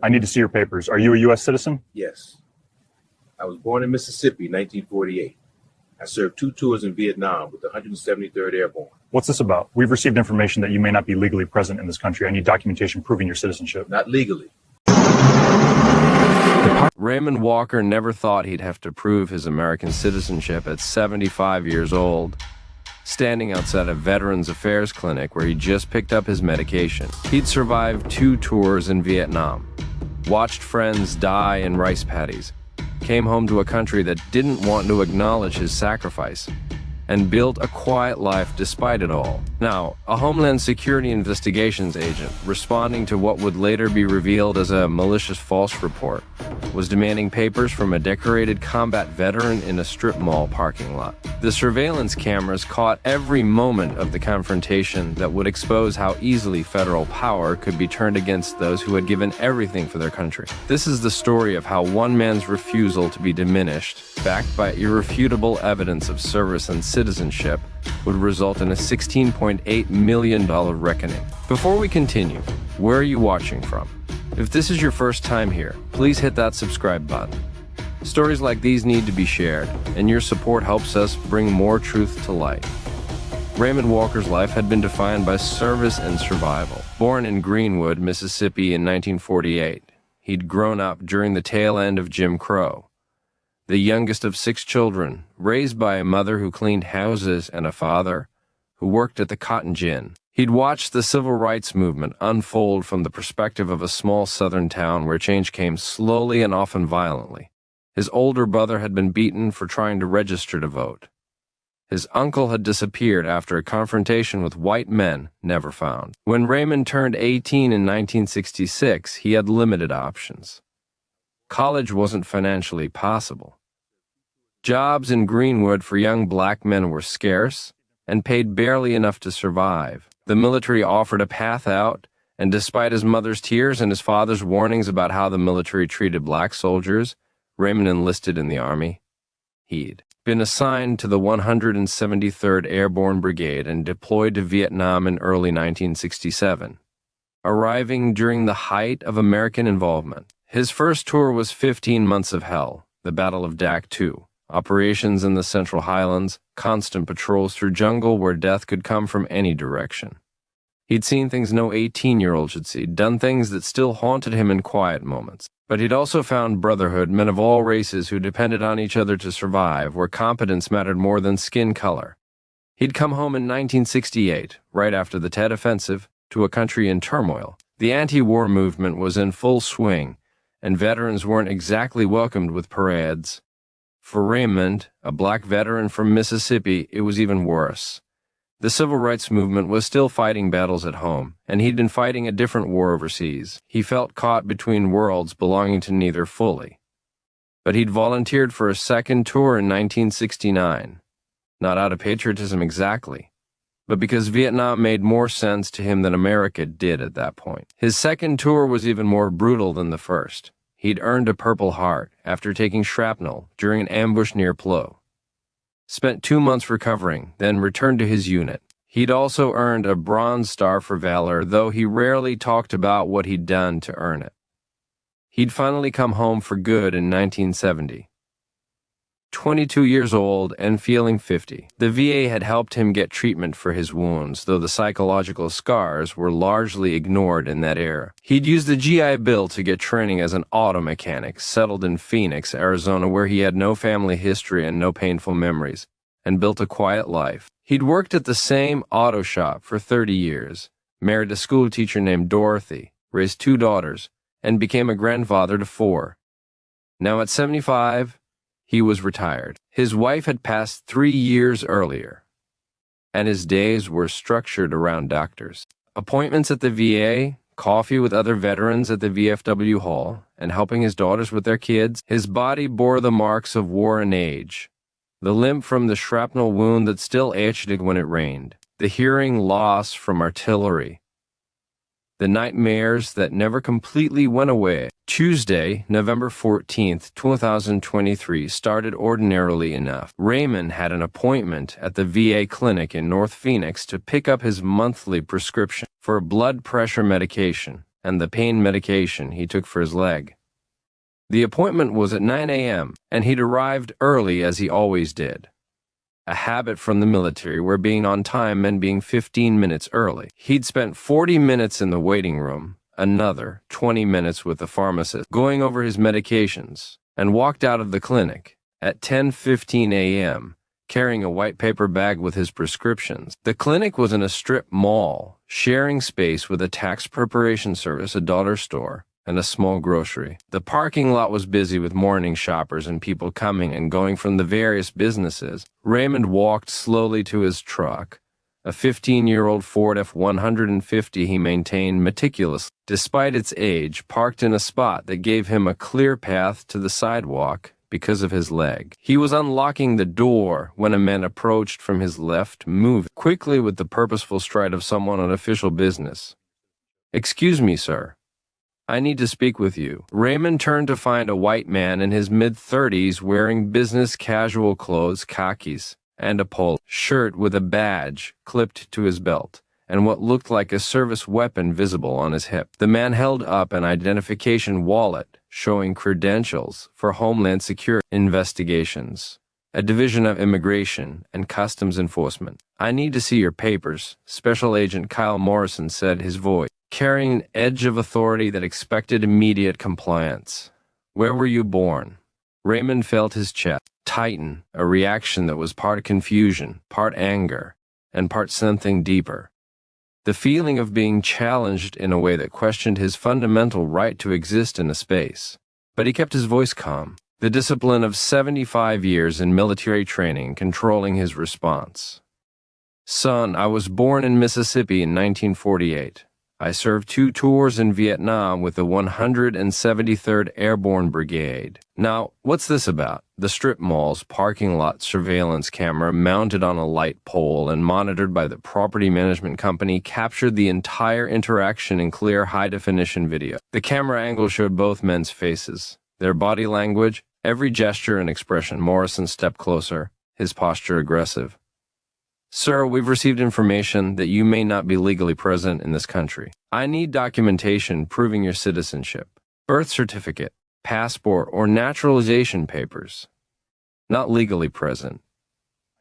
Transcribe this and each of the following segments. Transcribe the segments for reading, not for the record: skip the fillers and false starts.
I need to see your papers. Are you a U.S. citizen? Yes. I was born in Mississippi in 1948. I served 2 tours in Vietnam with the 173rd Airborne. What's this about? We've received information that you may not be legally present in this country. I need documentation proving your citizenship. Not legally. Raymond Walker never thought he'd have to prove his American citizenship at 75 years old, standing outside a Veterans Affairs clinic where he just picked up his medication. He'd survived 2 tours in Vietnam, watched friends die in rice paddies, came home to a country that didn't want to acknowledge his sacrifice, and built a quiet life despite it all. Now, a Homeland Security investigations agent, responding to what would later be revealed as a malicious false report, was demanding papers from a decorated combat veteran in a strip mall parking lot. The surveillance cameras caught every moment of the confrontation that would expose how easily federal power could be turned against those who had given everything for their country. This is the story of how one man's refusal to be diminished, backed by irrefutable evidence of service and citizenship, would result in a $16.8 million reckoning. Before we continue, where are you watching from? If this is your first time here, please hit that subscribe button. Stories like these need to be shared, and your support helps us bring more truth to light. Raymond Walker's life had been defined by service and survival. Born in Greenwood, Mississippi in 1948, he'd grown up during the tail end of Jim Crow. The youngest of 6 children, raised by a mother who cleaned houses and a father who worked at the cotton gin. He'd watched the civil rights movement unfold from the perspective of a small southern town where change came slowly and often violently. His older brother had been beaten for trying to register to vote. His uncle had disappeared after a confrontation with white men never found. When Raymond turned 18 in 1966, he had limited options. College wasn't financially possible. Jobs in Greenwood for young black men were scarce and paid barely enough to survive. The military offered a path out, and despite his mother's tears and his father's warnings about how the military treated black soldiers, Raymond enlisted in the Army. He'd been assigned to the 173rd Airborne Brigade and deployed to Vietnam in early 1967, arriving during the height of American involvement. His first tour was 15 months of hell, the Battle of Dak II, operations in the Central Highlands, constant patrols through jungle where death could come from any direction. He'd seen things no 18-year-old should see, done things that still haunted him in quiet moments. But he'd also found brotherhood, men of all races who depended on each other to survive, where competence mattered more than skin color. He'd come home in 1968, right after the Tet Offensive, to a country in turmoil. The anti-war movement was in full swing, and veterans weren't exactly welcomed with parades. For Raymond, a black veteran from Mississippi, it was even worse. The civil rights movement was still fighting battles at home, and he'd been fighting a different war overseas. He felt caught between worlds, belonging to neither fully. But he'd volunteered for a second tour in 1969, not out of patriotism exactly, but because Vietnam made more sense to him than America did at that point. His second tour was even more brutal than the first. He'd earned a Purple Heart after taking shrapnel during an ambush near Plo. Spent 2 months recovering, then returned to his unit. He'd also earned a Bronze Star for valor, though he rarely talked about what he'd done to earn it. He'd finally come home for good in 1970. 22 years old and feeling 50. The VA had helped him get treatment for his wounds, though the psychological scars were largely ignored in that era. He'd used the GI Bill to get training as an auto mechanic, settled in Phoenix, Arizona, where he had no family history and no painful memories, and built a quiet life. He'd worked at the same auto shop for 30 years, married a school teacher named Dorothy, raised 2 daughters, and became a grandfather to 4. Now at 75, he was retired. His wife had passed 3 years earlier, and his days were structured around doctors. Appointments at the VA, coffee with other veterans at the VFW hall, and helping his daughters with their kids. His body bore the marks of war and age, the limp from the shrapnel wound that still itched when it rained, the hearing loss from artillery, the nightmares that never completely went away. Tuesday, November 14th, 2023 started ordinarily enough. Raymond had an appointment at the VA clinic in North Phoenix to pick up his monthly prescription for blood pressure medication. and the pain medication he took for his leg. The appointment was at 9 a.m., and he'd arrived early as he always did. A habit from the military where being on time meant being 15 minutes early. He'd spent 40 minutes in the waiting room, another 20 minutes with the pharmacist, going over his medications, and walked out of the clinic at 10:15 a.m., carrying a white paper bag with his prescriptions. The clinic was in a strip mall, sharing space with a tax preparation service, a dollar store, and a small grocery. The parking lot was busy with morning shoppers and people coming and going from the various businesses. Raymond walked slowly to his truck, a 15-year-old Ford F-150 he maintained meticulously, despite its age, parked in a spot that gave him a clear path to the sidewalk because of his leg. He was unlocking the door when a man approached from his left, moving quickly with the purposeful stride of someone on official business. "Excuse me, sir. I need to speak with you." Raymond turned to find a white man in his mid-30s wearing business casual clothes, khakis, and a polo shirt with a badge clipped to his belt, and what looked like a service weapon visible on his hip. The man held up an identification wallet showing credentials for Homeland Security Investigations, a division of Immigration and Customs Enforcement. "I need to see your papers," Special Agent Kyle Morrison said, his voice carrying an edge of authority that expected immediate compliance. "Where were you born?" Raymond felt his chest tighten, a reaction that was part confusion, part anger, and part something deeper. The feeling of being challenged in a way that questioned his fundamental right to exist in a space. But he kept his voice calm, the discipline of 75 years in military training controlling his response. "Son, I was born in Mississippi in 1948. I served 2 tours in Vietnam with the 173rd Airborne Brigade." Now, what's this about? The strip mall's parking lot surveillance camera, mounted on a light pole and monitored by the property management company, captured the entire interaction in clear, high-definition video. The camera angle showed both men's faces, their body language, every gesture and expression. Morrison stepped closer, his posture aggressive. "Sir, we've received information that you may not be legally present in this country. I need documentation proving your citizenship. Birth certificate, passport, or naturalization papers. Not legally present."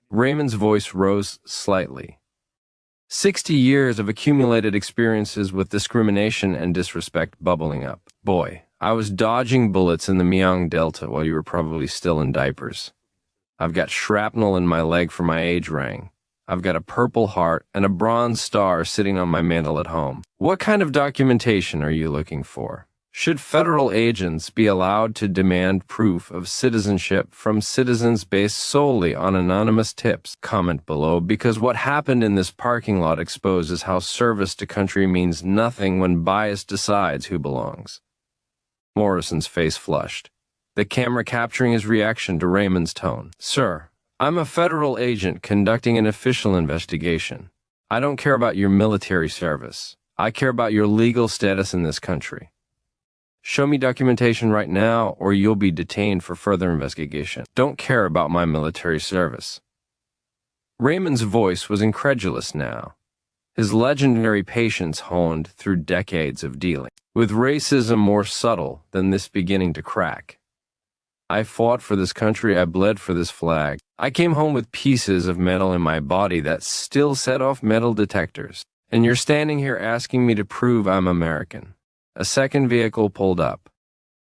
Raymond's voice rose slightly. 60 years of accumulated experiences with discrimination and disrespect bubbling up. "Boy, I was dodging bullets in the Myeong Delta while you were probably still in diapers. I've got shrapnel in my leg for my age rank. I've got a Purple Heart and a Bronze Star sitting on my mantle at home. What kind of documentation are you looking for? Should federal agents be allowed to demand proof of citizenship from citizens based solely on anonymous tips?" Comment below, because what happened in this parking lot exposes how service to country means nothing when bias decides who belongs. Morrison's face flushed, the camera capturing his reaction to Raymond's tone. "Sir, I'm a federal agent conducting an official investigation. I don't care about your military service. I care about your legal status in this country. Show me documentation right now, or you'll be detained for further investigation. Don't care about my military service." Raymond's voice was incredulous now, his legendary patience honed through decades of dealing with racism more subtle than this beginning to crack. "I fought for this country. I bled for this flag. I came home with pieces of metal in my body that still set off metal detectors. And you're standing here asking me to prove I'm American." A second vehicle pulled up.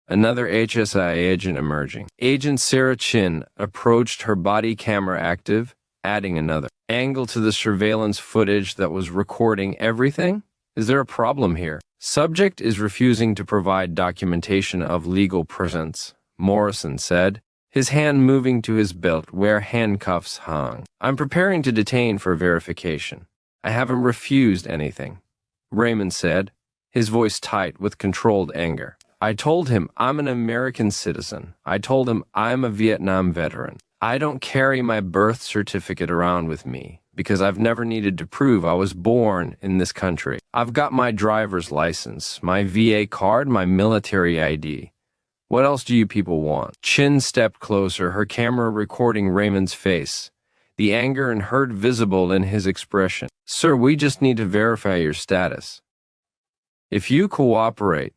Another HSI agent emerging. Agent Sarah Chin approached, her body camera active, adding another angle to the surveillance footage that was recording everything. "Is there a problem here?" "Subject is refusing to provide documentation of legal presence," Morrison said, his hand moving to his belt where handcuffs hung. "I'm preparing to detain for verification. I haven't refused anything," Raymond said, his voice tight with controlled anger. "I told him I'm an American citizen. I told him I'm a Vietnam veteran. I don't carry my birth certificate around with me because I've never needed to prove I was born in this country. I've got my driver's license, my VA card, my military ID. What else do you people want?" Chin stepped closer, her camera recording Raymond's face, the anger and hurt visible in his expression. "Sir, we just need to verify your status." If you cooperate,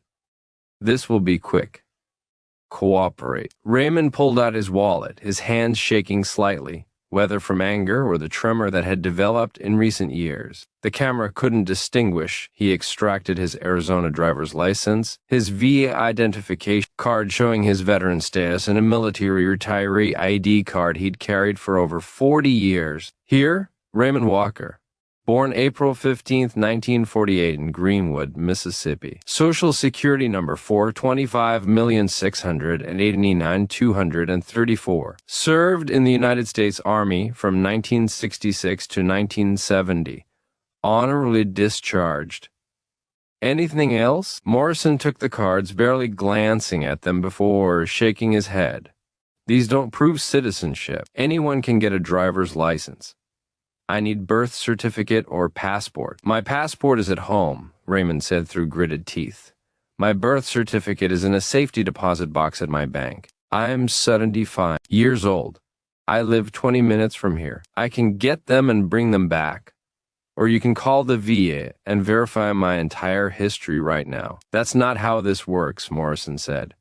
this will be quick. Cooperate. Raymond pulled out his wallet, his hands shaking slightly, whether from anger or the tremor that had developed in recent years. The camera couldn't distinguish. He extracted his Arizona driver's license, his VA identification card showing his veteran status, and a military retiree ID card he'd carried for over 40 years. Here, Raymond Walker. Born April 15, 1948 in Greenwood, Mississippi. Social Security number 425,689,234. Served in the United States Army from 1966 to 1970. Honorably discharged. Anything else? Morrison took the cards, barely glancing at them before shaking his head. These don't prove citizenship. Anyone can get a driver's license. I need birth certificate or passport. My passport is at home, Raymond said through gritted teeth. My birth certificate is in a safety deposit box at my bank. I am 75 years old. I live 20 minutes from here. I can get them and bring them back. Or you can call the VA and verify my entire history right now. That's not how this works, Morrison said.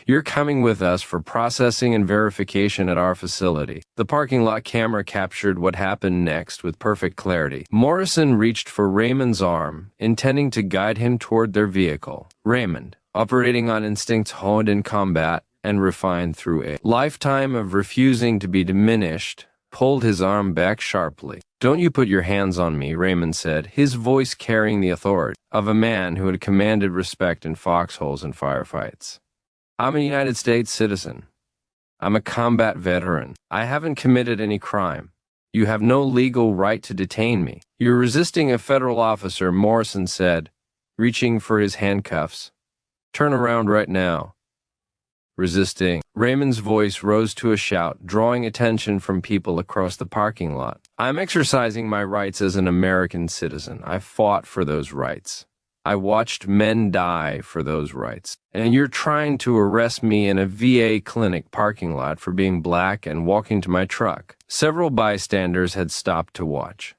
You're coming with us for processing and verification at our facility. The parking lot camera captured what happened next with perfect clarity. Morrison reached for Raymond's arm, intending to guide him toward their vehicle. Raymond, operating on instincts honed in combat and refined through a lifetime of refusing to be diminished, pulled his arm back sharply. Don't you put your hands on me, Raymond said, his voice carrying the authority of a man who had commanded respect in foxholes and firefights. I'm a United States citizen. I'm a combat veteran. I haven't committed any crime. You have no legal right to detain me. You're resisting a federal officer, Morrison said, reaching for his handcuffs. Turn around right now. Resisting. Raymond's voice rose to a shout, drawing attention from people across the parking lot. I'm exercising my rights as an American citizen. I fought for those rights. I watched men die for those rights. And you're trying to arrest me in a VA clinic parking lot for being black and walking to my truck. Several bystanders had stopped to watch.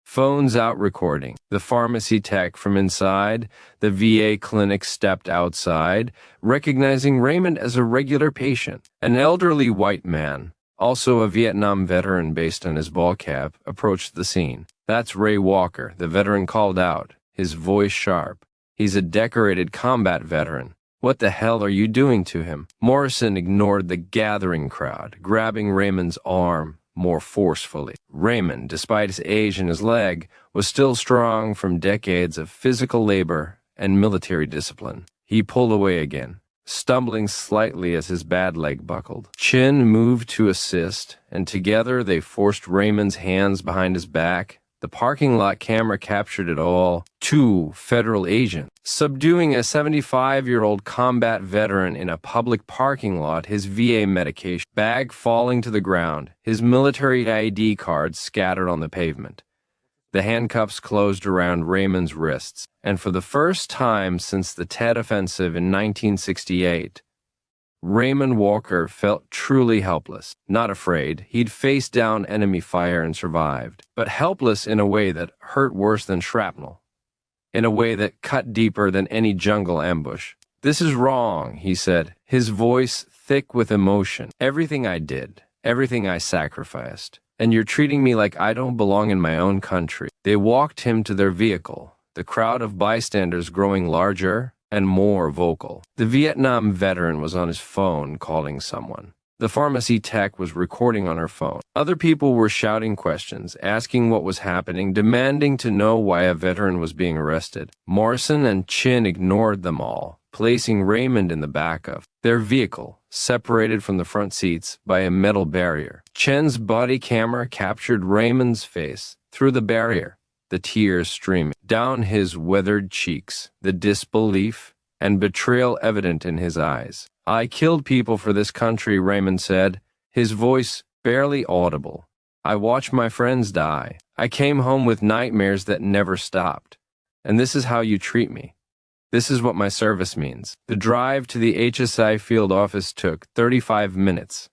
Phones out recording. The pharmacy tech from inside the VA clinic stepped outside, recognizing Raymond as a regular patient. An elderly white man, also a Vietnam veteran based on his ball cap, approached the scene. That's Ray Walker, the veteran called out, his voice sharp. He's a decorated combat veteran. What the hell are you doing to him? Morrison ignored the gathering crowd, grabbing Raymond's arm more forcefully. Raymond, despite his age and his leg, was still strong from decades of physical labor and military discipline. He pulled away again, stumbling slightly as his bad leg buckled. Chin moved to assist, and together they forced Raymond's hands behind his back. The parking lot camera captured it all. 2 federal agents subduing a 75-year-old combat veteran in a public parking lot, his VA medication bag falling to the ground, his military ID card scattered on the pavement. The handcuffs closed around Raymond's wrists, and for the first time since the Tet Offensive in 1968, Raymond Walker felt truly helpless. Not afraid, he'd faced down enemy fire and survived, but helpless in a way that hurt worse than shrapnel, in a way that cut deeper than any jungle ambush. This is wrong, he said, his voice thick with emotion. Everything I did, everything I sacrificed, and you're treating me like I don't belong in my own country. They walked him to their vehicle, the crowd of bystanders growing larger and more vocal. The Vietnam veteran was on his phone calling someone. The pharmacy tech was recording on her phone. Other people were shouting questions, asking what was happening, demanding to know why a veteran was being arrested. Morrison and Chin ignored them all, placing Raymond in the back of their vehicle, separated from the front seats by a metal barrier. Chin's body camera captured Raymond's face through the barrier, the tears streaming down his weathered cheeks, the disbelief and betrayal evident in his eyes. I killed people for this country, Raymond said, his voice barely audible. I watched my friends die. I came home with nightmares that never stopped. And this is how you treat me. This is what my service means. The drive to the HSI field office took 35 minutes.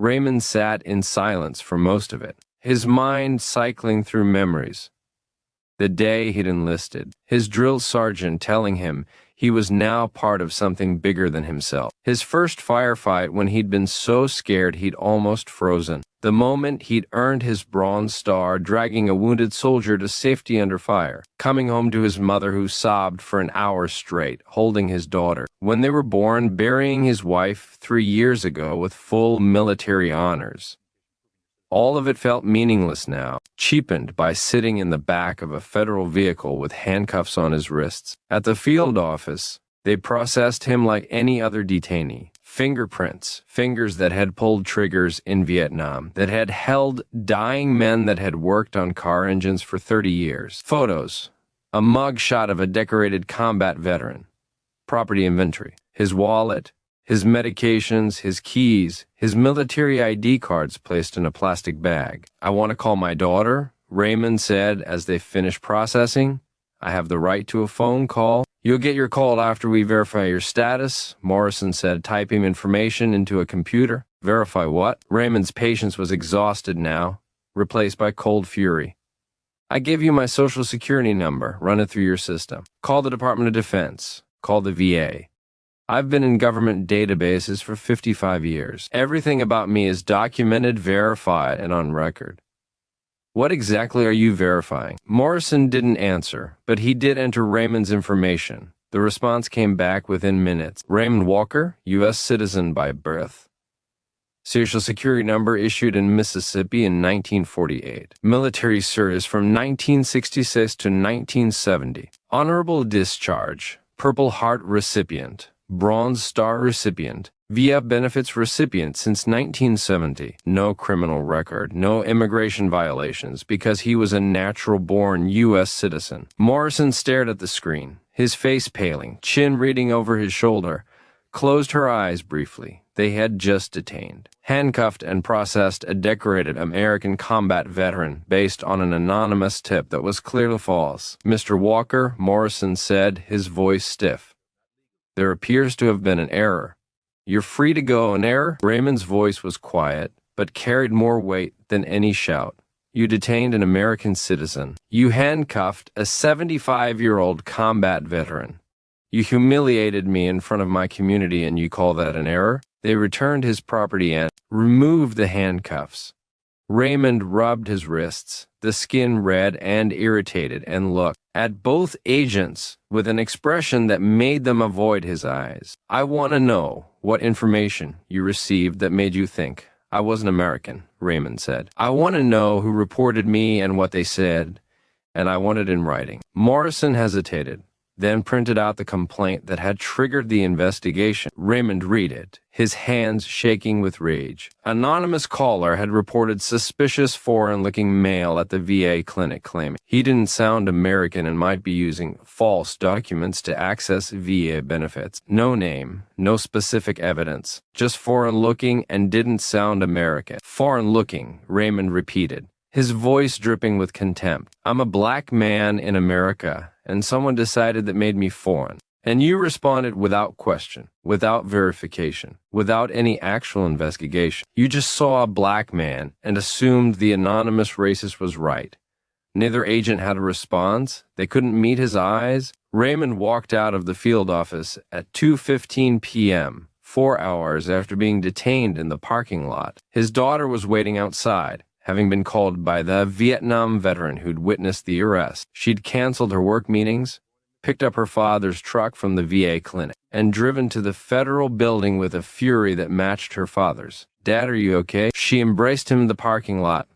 Raymond sat in silence for most of it, his mind cycling through memories. the day he'd enlisted, his drill sergeant telling him he was now part of something bigger than himself. His first firefight when he'd been so scared he'd almost frozen. The moment he'd earned his Bronze Star dragging a wounded soldier to safety under fire. Coming home to his mother who sobbed for an hour straight, holding his daughter. When they were born, burying his wife 3 years ago with full military honors. All of it felt meaningless now, cheapened by sitting in the back of a federal vehicle with handcuffs on his wrists. At the field office, they processed him like any other detainee. Fingerprints, fingers that had pulled triggers in Vietnam, that had held dying men that had worked on car engines for 30 years. Photos, a mug shot of a decorated combat veteran. Property inventory, his wallet, his medications, his keys, his military ID cards placed in a plastic bag. "I want to call my daughter," Raymond said as they finished processing. "I have the right to a phone call." "You'll get your call after we verify your status," Morrison said, typing information into a computer. "Verify what?" Raymond's patience was exhausted now, replaced by cold fury. "I give you my social security number. Run it through your system. Call the Department of Defense. Call the VA. I've been in government databases for 55 years. Everything about me is documented, verified, and on record." "What exactly are you verifying?" Morrison didn't answer, but he did enter Raymond's information. The response came back within minutes. Raymond Walker, U.S. citizen by birth. Social security number issued in Mississippi in 1948. Military service from 1966 to 1970. Honorable discharge. Purple Heart recipient. Bronze Star recipient, VA benefits recipient since 1970. No criminal record, no immigration violations because he was a natural-born U.S. citizen. Morrison stared at the screen, his face paling, chin reading over his shoulder, closed her eyes briefly. They had just detained, handcuffed, and processed a decorated American combat veteran based on an anonymous tip that was clearly false. "Mr. Walker," Morrison said, his voice stiff. "There appears to have been an error." "You're free to go." "An error?" Raymond's voice was quiet, but carried more weight than any shout. "You detained an American citizen. You handcuffed a 75-year-old combat veteran. You humiliated me in front of my community, and you call that an error?" They returned his property and removed the handcuffs. Raymond rubbed his wrists, the skin red and irritated, and looked at both agents with an expression that made them avoid his eyes. "I want to know what information you received that made you think I was an American," Raymond said. "I want to know who reported me and what they said, and I want it in writing." Morrison hesitated, then printed out the complaint that had triggered the investigation. Raymond read it, his hands shaking with rage. Anonymous caller had reported suspicious foreign-looking male at the VA clinic, claiming he didn't sound American and might be using false documents to access VA benefits. No name, no specific evidence, just foreign-looking and didn't sound American. "Foreign-looking," Raymond repeated, his voice dripping with contempt. "I'm a black man in America, and someone decided that made me foreign. And you responded without question, without verification, without any actual investigation. You just saw a black man and assumed the anonymous racist was right. Neither agent had a response. They couldn't meet his eyes." Raymond walked out of the field office at 2:15 p.m., 4 hours after being detained in the parking lot. His daughter was waiting outside, having been called by the Vietnam veteran who'd witnessed the arrest. She'd canceled her work meetings, picked up her father's truck from the VA clinic, and driven to the federal building with a fury that matched her father's. "Dad, are you okay?" She embraced him in the parking lot,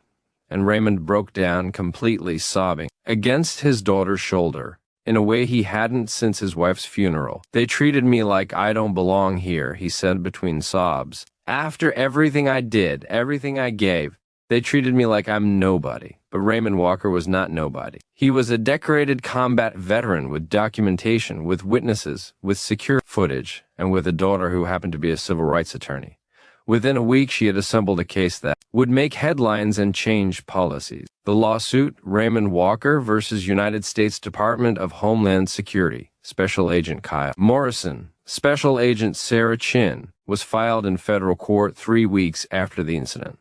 and Raymond broke down, completely sobbing, against his daughter's shoulder, in a way he hadn't since his wife's funeral. "They treated me like I don't belong here," he said between sobs. "After everything I did, everything I gave, they treated me like I'm nobody." But Raymond Walker was not nobody. He was a decorated combat veteran with documentation, with witnesses, with secure footage, and with a daughter who happened to be a civil rights attorney. Within a week, she had assembled a case that would make headlines and change policies. The lawsuit, Raymond Walker versus United States Department of Homeland Security, Special Agent Kyle Morrison, Special Agent Sarah Chin, was filed in federal court 3 weeks after the incident.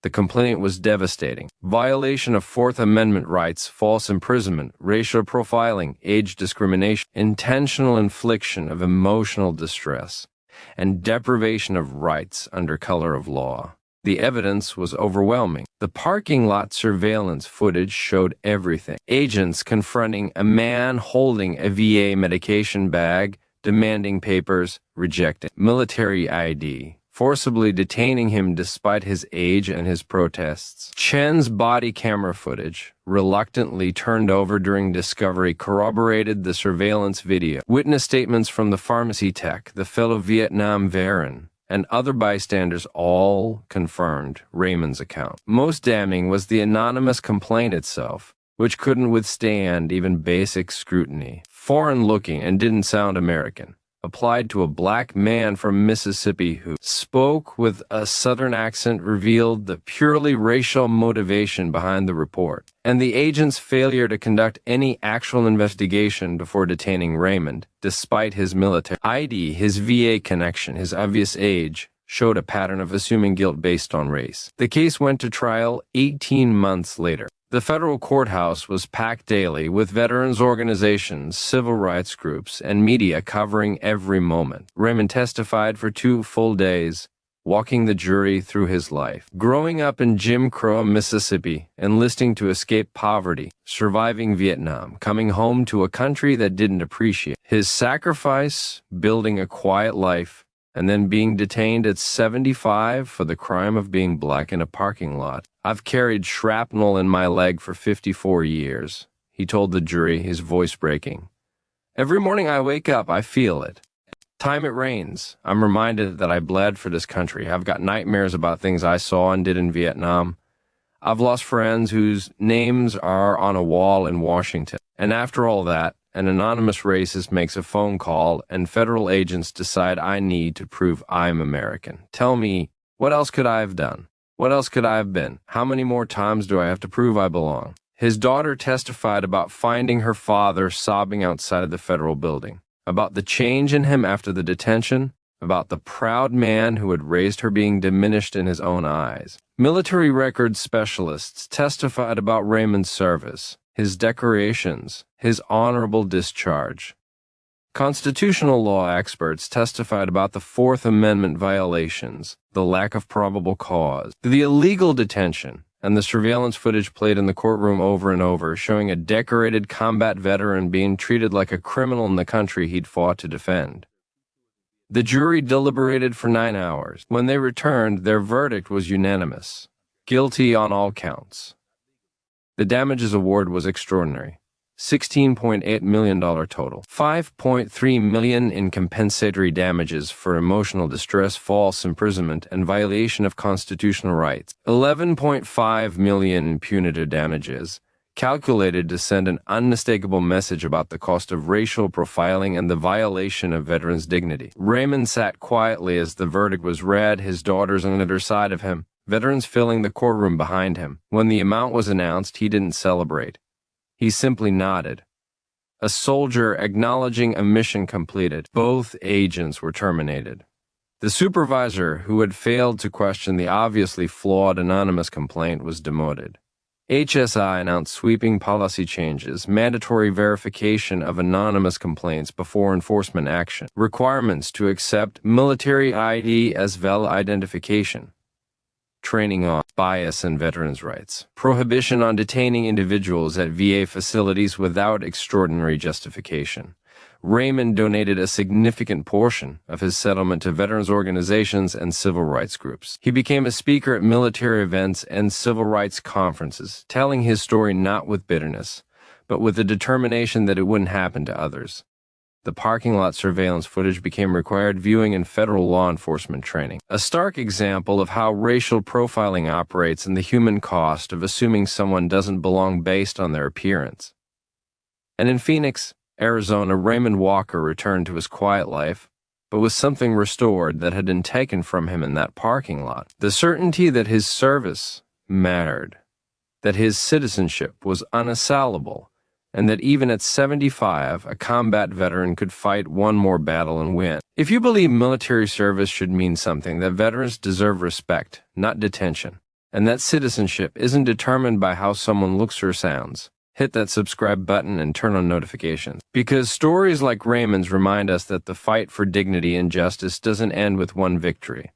The complaint was devastating. Violation of Fourth Amendment rights, false imprisonment, racial profiling, age discrimination, intentional infliction of emotional distress, and deprivation of rights under color of law. The evidence was overwhelming. The parking lot surveillance footage showed everything. Agents confronting a man holding a VA medication bag, demanding papers, rejecting military ID, forcibly detaining him despite his age and his protests. Chen's body camera footage, reluctantly turned over during discovery, corroborated the surveillance video. Witness statements from the pharmacy tech, the fellow Vietnam veteran, and other bystanders all confirmed Raymond's account. Most damning was the anonymous complaint itself, which couldn't withstand even basic scrutiny. Foreign-looking and didn't sound American. Applied to a black man from Mississippi who spoke with a Southern accent, revealed the purely racial motivation behind the report, and the agent's failure to conduct any actual investigation before detaining Raymond, despite his military ID, his VA connection, his obvious age, showed a pattern of assuming guilt based on race. The case went to trial 18 months later. The federal courthouse was packed daily with veterans organizations, civil rights groups, and media covering every moment. Raymond testified for 2 full days, walking the jury through his life. Growing up in Jim Crow, Mississippi, enlisting to escape poverty, surviving Vietnam, coming home to a country that didn't appreciate his sacrifice, building a quiet life, and then being detained at 75 for the crime of being black in a parking lot. I've carried shrapnel in my leg for 54 years, he told the jury, his voice breaking. Every morning I wake up, I feel it. Time it rains, I'm reminded that I bled for this country. I've got nightmares about things I saw and did in Vietnam. I've lost friends whose names are on a wall in Washington. And after all that, an anonymous racist makes a phone call and federal agents decide I need to prove I'm American. Tell me, what else could I have done? What else could I have been? How many more times do I have to prove I belong? His daughter testified about finding her father sobbing outside the federal building, about the change in him after the detention, about the proud man who had raised her being diminished in his own eyes. Military records specialists testified about Raymond's service, his decorations, his honorable discharge. Constitutional law experts testified about the Fourth Amendment violations, the lack of probable cause, the illegal detention, and the surveillance footage played in the courtroom over and over, showing a decorated combat veteran being treated like a criminal in the country he'd fought to defend. The jury deliberated for 9 hours. When they returned, their verdict was unanimous: guilty on all counts. The damages award was extraordinary. $16.8 million total. $5.3 million in compensatory damages for emotional distress, false imprisonment, and violation of constitutional rights. $11.5 million in punitive damages, calculated to send an unmistakable message about the cost of racial profiling and the violation of veterans' dignity. Raymond sat quietly as the verdict was read, his daughters on either side of him, veterans filling the courtroom behind him. When the amount was announced, he didn't celebrate. He simply nodded. A soldier acknowledging a mission completed. Both agents were terminated. The supervisor, who had failed to question the obviously flawed anonymous complaint, was demoted. HSI announced sweeping policy changes, mandatory verification of anonymous complaints before enforcement action, requirements to accept military ID as valid identification, training on bias and veterans' rights, prohibition on detaining individuals at VA facilities without extraordinary justification. Raymond donated a significant portion of his settlement to veterans organizations and civil rights groups. He became a speaker at military events and civil rights conferences, telling his story not with bitterness, but with the determination that it wouldn't happen to others. The parking lot surveillance footage became required viewing in federal law enforcement training, a stark example of how racial profiling operates and the human cost of assuming someone doesn't belong based on their appearance. And in Phoenix, Arizona, Raymond Walker returned to his quiet life, but with something restored that had been taken from him in that parking lot. The certainty that his service mattered, that his citizenship was unassailable, and that even at 75, a combat veteran could fight one more battle and win. If you believe military service should mean something, that veterans deserve respect, not detention, and that citizenship isn't determined by how someone looks or sounds. Hit that subscribe button and turn on notifications. Because stories like Raymond's remind us that the fight for dignity and justice doesn't end with one victory.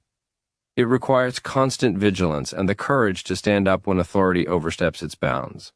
It requires constant vigilance and the courage to stand up when authority oversteps its bounds.